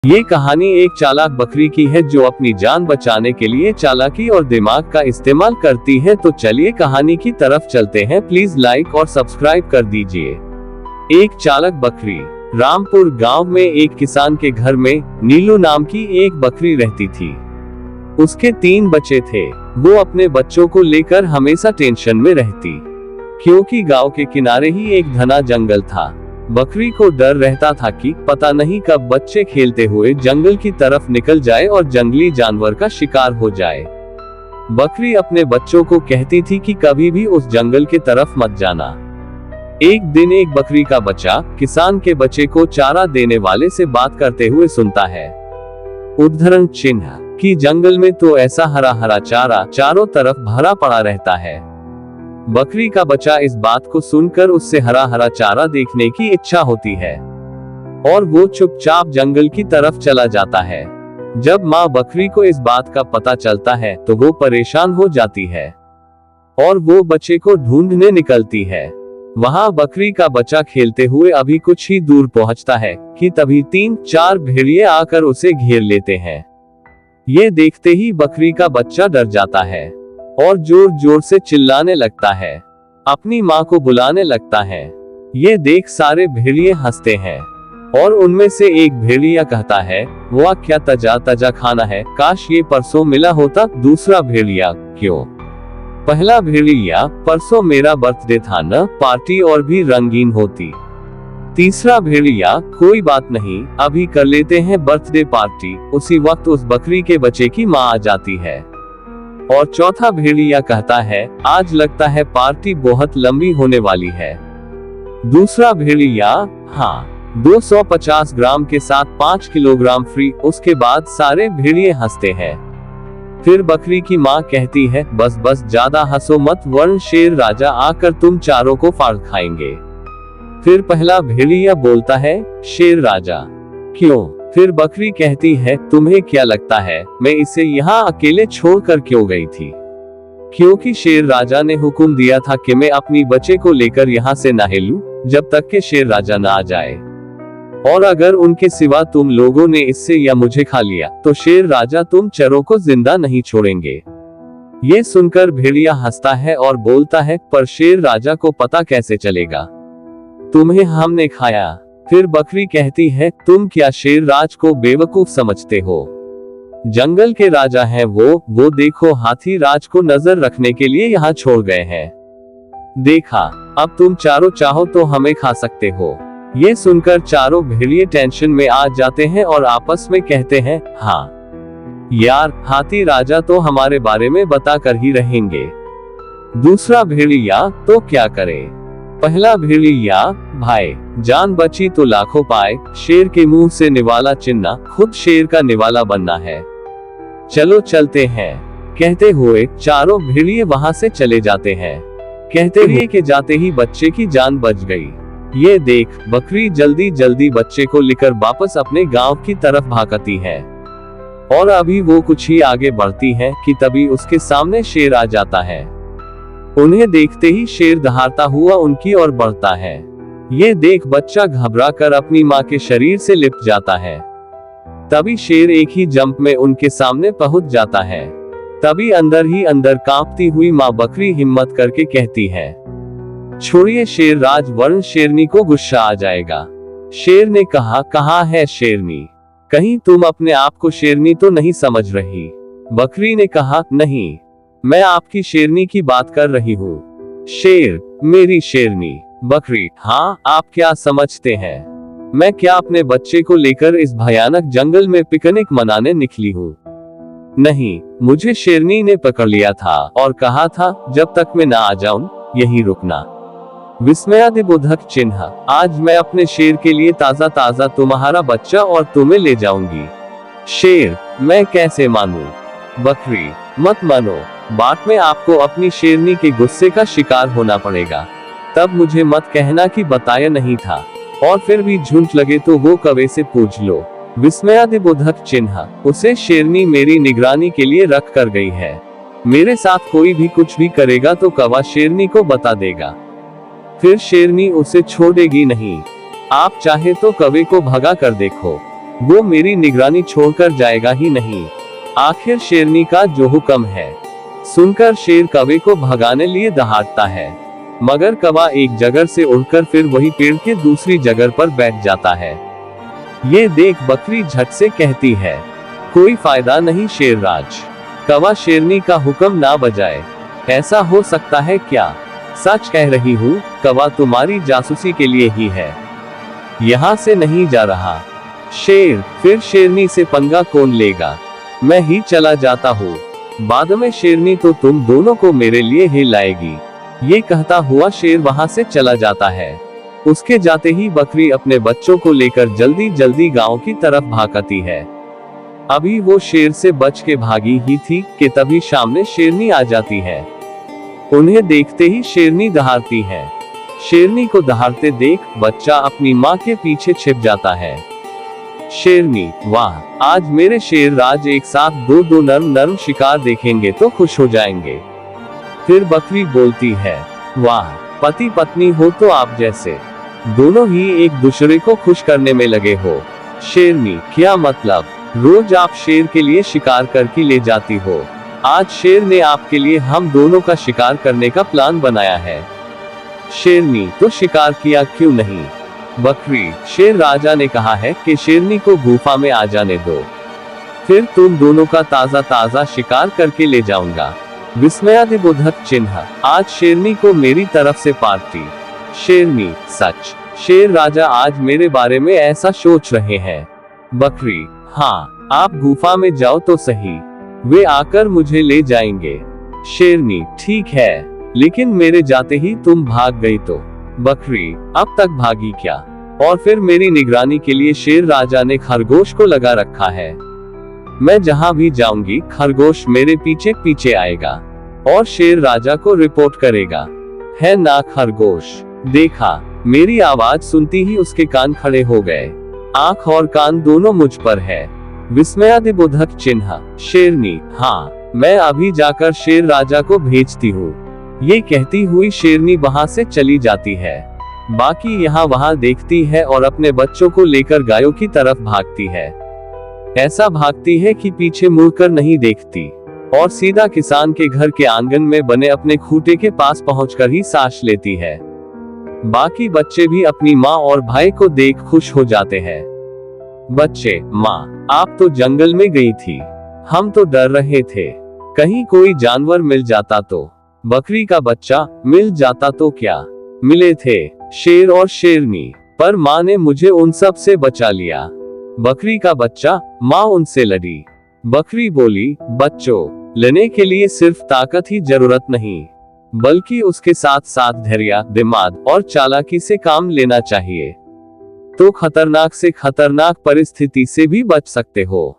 ये कहानी एक चालाक बकरी की है जो अपनी जान बचाने के लिए चालाकी और दिमाग का इस्तेमाल करती है। तो चलिए कहानी की तरफ चलते हैं। प्लीज लाइक और सब्सक्राइब कर दीजिए। एक चालाक बकरी। रामपुर गांव में एक किसान के घर में नीलू नाम की एक बकरी रहती थी। उसके 3 बच्चे थे। वो अपने बच्चों को लेकर हमेशा टेंशन में रहती, क्योंकि गांव के किनारे ही एक घना जंगल था। बकरी को डर रहता था कि पता नहीं कब बच्चे खेलते हुए जंगल की तरफ निकल जाए और जंगली जानवर का शिकार हो जाए। बकरी अपने बच्चों को कहती थी कि कभी भी उस जंगल की तरफ मत जाना। एक दिन एक बकरी का बच्चा किसान के बच्चे को चारा देने वाले से बात करते हुए सुनता है। उद्धरण चिन्ह कि जंगल में तो ऐसा हरा हरा चारा चारों तरफ भरा पड़ा रहता है। बकरी का बच्चा इस बात को सुनकर उससे हरा हरा चारा देखने की इच्छा होती है और वो चुपचाप जंगल की तरफ चला जाता है। जब माँ बकरी को इस बात का पता चलता है तो वो परेशान हो जाती है और वो बच्चे को ढूंढने निकलती है। वहाँ बकरी का बच्चा खेलते हुए अभी कुछ ही दूर पहुँचता है कि तभी 3-4 भेड़िए आकर उसे घेर लेते हैं। ये देखते ही बकरी का बच्चा डर जाता है और जोर जोर से चिल्लाने लगता है, अपनी माँ को बुलाने लगता है। ये देख सारे भेड़िए हंसते हैं और उनमें से एक भेड़िया कहता है, वाह क्या ताजा ताजा खाना है, काश ये परसों मिला होता। दूसरा भेड़िया, क्यों? पहला भेड़िया, परसों मेरा बर्थडे था न, पार्टी और भी रंगीन होती। तीसरा भेड़िया, कोई बात नहीं, अभी कर लेते हैं बर्थडे पार्टी। उसी वक्त उस बकरी के बच्चे की माँ आ जाती है। और चौथा भेड़िया कहता है, आज लगता है पार्टी बहुत लंबी होने वाली है। दूसरा भेड़िया, हाँ 250 ग्राम के साथ 5 किलोग्राम फ्री। उसके बाद सारे भेड़िए हंसते हैं। फिर बकरी की माँ कहती है, बस बस ज्यादा हंसो मत, वरन शेर राजा आकर तुम चारों को फाड़ खाएंगे। फिर पहला भेड़िया बोलता है, शेर राजा, क्यों? फिर बकरी कहती है, तुम्हें क्या लगता है मैं इसे यहाँ अकेले छोड़कर क्यों गई थी? क्योंकि शेर राजा ने हुक्म दिया था कि मैं अपनी बच्चे को लेकर यहाँ से ना हिलूं जब तक कि शेर राजा ना आ जाए। और अगर उनके सिवा तुम लोगों ने इससे या मुझे खा लिया तो शेर राजा तुम चरों को जिंदा नहीं छोड़ेंगे। ये सुनकर भेड़िया हंसता है और बोलता है, पर शेर राजा को पता कैसे चलेगा? तुम्हें हमने खाया। फिर बकरी कहती है, तुम क्या शेर राज को बेवकूफ समझते हो? जंगल के राजा हैं वो देखो हाथी राज को नजर रखने के लिए यहाँ छोड़ गए हैं। देखा, अब तुम चारों चाहो तो हमें खा सकते हो। ये सुनकर चारों भेड़िए टेंशन में आ जाते हैं और आपस में कहते हैं, हाँ यार, हाथी राजा तो हमारे बारे में बता कर ही रहेंगे। दूसरा भेड़िया, तो क्या करे? पहला भेड़िया, भाई जान बची तो लाखों पाए, शेर के मुंह से निवाला चिन्ना, खुद शेर का निवाला बनना है, चलो चलते हैं। कहते हुए चारों भेड़िए वहां से चले जाते हैं। कहते हुए के जाते ही बच्चे की जान बच गई। ये देख बकरी जल्दी जल्दी बच्चे को लेकर वापस अपने गांव की तरफ भागती है और अभी वो कुछ ही आगे बढ़ती है कि तभी उसके सामने शेर आ जाता है। उन्हें देखते ही शेर दहाड़ता हुआ उनकी ओर बढ़ता है। ये देख बच्चा घबरा कर अपनी माँ के शरीर से लिपट जाता है। तभी शेर एक ही जंप में उनके सामने पहुंच जाता है। तभी अंदर ही अंदर कांपती हुई माँ बकरी हिम्मत करके कहती है, छोड़िए शेर राज, वरन शेरनी को गुस्सा आ जाएगा। शेर ने कहा, कहाँ है शेरनी? कहीं तुम अपने आप को शेरनी तो नहीं समझ रही? बकरी ने कहा, नहीं, मैं आपकी शेरनी की बात कर रही हूँ। शेर, मेरी शेरनी। बकरी, हाँ, आप क्या समझते हैं मैं क्या अपने बच्चे को लेकर इस भयानक जंगल में पिकनिक मनाने निकली हूँ? नहीं, मुझे शेरनी ने पकड़ लिया था और कहा था जब तक मैं ना आ जाऊं यहीं रुकना। विस्मयादिबोधक चिन्ह, आज मैं अपने शेर के लिए ताजा ताजा तुम्हारा बच्चा और तुम्हें ले जाऊंगी। शेर, मैं कैसे मानूं? बकरी, मत मानो, बाद में आपको अपनी शेरनी के गुस्से का शिकार होना पड़ेगा। तब मुझे मत कहना कि बताया नहीं था, और फिर भी झूठ लगे तो वो कौवे से पूछ लो। विस्मयादिबोधक चिन्ह, उसे शेरनी मेरी निगरानी के लिए रख कर गई है। मेरे साथ कोई भी कुछ भी करेगा तो कौवा शेरनी को बता देगा, फिर शेरनी उसे छोड़ेगी नहीं। आप चाहे तो कौवे को भगा कर देखो। वो मेरी निगरानी छोड़कर जाएगा ही नहीं। आखिर शेरनी का जो हुक्म है सुनकर शेर कौवे को भगाने लिए दहाड़ता है, मगर कौवा एक जगह से उड़कर फिर वही पेड़ के दूसरी जगह पर बैठ जाता है। ये देख बकरी झट से कहती है, कोई फायदा नहीं शेरराज, कौवा शेरनी का हुक्म ना बजाए। ऐसा हो सकता है क्या? सच कह रही हूँ, कौवा तुम्हारी जासूसी के लिए ही है, यहाँ से नहीं जा रहा। शेर, फिर शेरनी से पंगा कौन लेगा, मैं ही चला जाता हूँ, बाद में शेरनी तो तुम दोनों को मेरे लिए ही लाएगी। ये कहता हुआ शेर वहां से चला जाता है। उसके जाते ही बकरी अपने बच्चों को लेकर जल्दी जल्दी गांव की तरफ भागती है। अभी वो शेर से बच के भागी ही थी कि तभी सामने शेरनी आ जाती है। उन्हें देखते ही शेरनी दहाड़ती है। शेरनी को दहाड़ते देख बच्चा अपनी माँ के पीछे छिप जाता है। शेरनी, वाह, आज मेरे शेर राज एक साथ दो नर्म शिकार देखेंगे तो खुश हो जाएंगे। फिर बकरी बोलती है, वाह, पति पत्नी हो तो आप जैसे, दोनों ही एक दूसरे को खुश करने में लगे हो। शेरनी, क्या मतलब, रोज आप शेर के लिए शिकार करके ले जाती हो, आज शेर ने आपके लिए हम दोनों का शिकार करने का प्लान बनाया है। शेरनी, तो शिकार किया क्यों नहीं? बकरी, शेर राजा ने कहा है कि शेरनी को गुफा में आ जाने दो, फिर तुम दोनों का ताजा ताजा शिकार करके ले जाऊंगा। विस्मयादिबोधक चिन्ह, आज शेरनी को मेरी तरफ से पार्टी। शेरनी, सच? शेर राजा आज मेरे बारे में ऐसा सोच रहे हैं। बकरी, हाँ, आप गुफा में जाओ तो सही, वे आकर मुझे ले जाएंगे। शेरनी, ठीक है, लेकिन मेरे जाते ही तुम भाग गई तो? बकरी, अब तक भागी क्या, और फिर मेरी निगरानी के लिए शेर राजा ने खरगोश को लगा रखा है। मैं जहां भी जाऊंगी खरगोश मेरे पीछे पीछे आएगा और शेर राजा को रिपोर्ट करेगा, है ना खरगोश? देखा, मेरी आवाज सुनती ही उसके कान खड़े हो गए, आंख और कान दोनों मुझ पर है। विस्मयादिबोधक चिन्ह। शेरनी, हाँ, मैं अभी जाकर शेर राजा को भेजती हूँ। ये कहती हुई शेरनी वहां से चली जाती है। बाकी यहाँ वहां देखती है और अपने बच्चों को लेकर गायों की तरफ भागती है। ऐसा भागती है कि पीछे मुड़कर नहीं देखती और सीधा किसान के घर के आंगन में बने अपने खूंटे के पास पहुंचकर ही सांस लेती है। बाकी बच्चे भी अपनी माँ और भाई को देख खुश हो जाते हैं। बच्चे, माँ, आप तो जंगल में गई थी, हम तो डर रहे थे, कहीं कोई जानवर मिल जाता तो। बकरी का बच्चा, मिल जाता तो क्या, मिले थे शेर और शेरनी, पर माँ ने मुझे उन सब से बचा लिया। बकरी का बच्चा, माँ उनसे लड़ी। बकरी बोली, बच्चों, लेने के लिए सिर्फ ताकत ही जरूरत नहीं, बल्कि उसके साथ साथ धैर्य, दिमाग और चालाकी से काम लेना चाहिए, तो खतरनाक से खतरनाक परिस्थिति से भी बच सकते हो।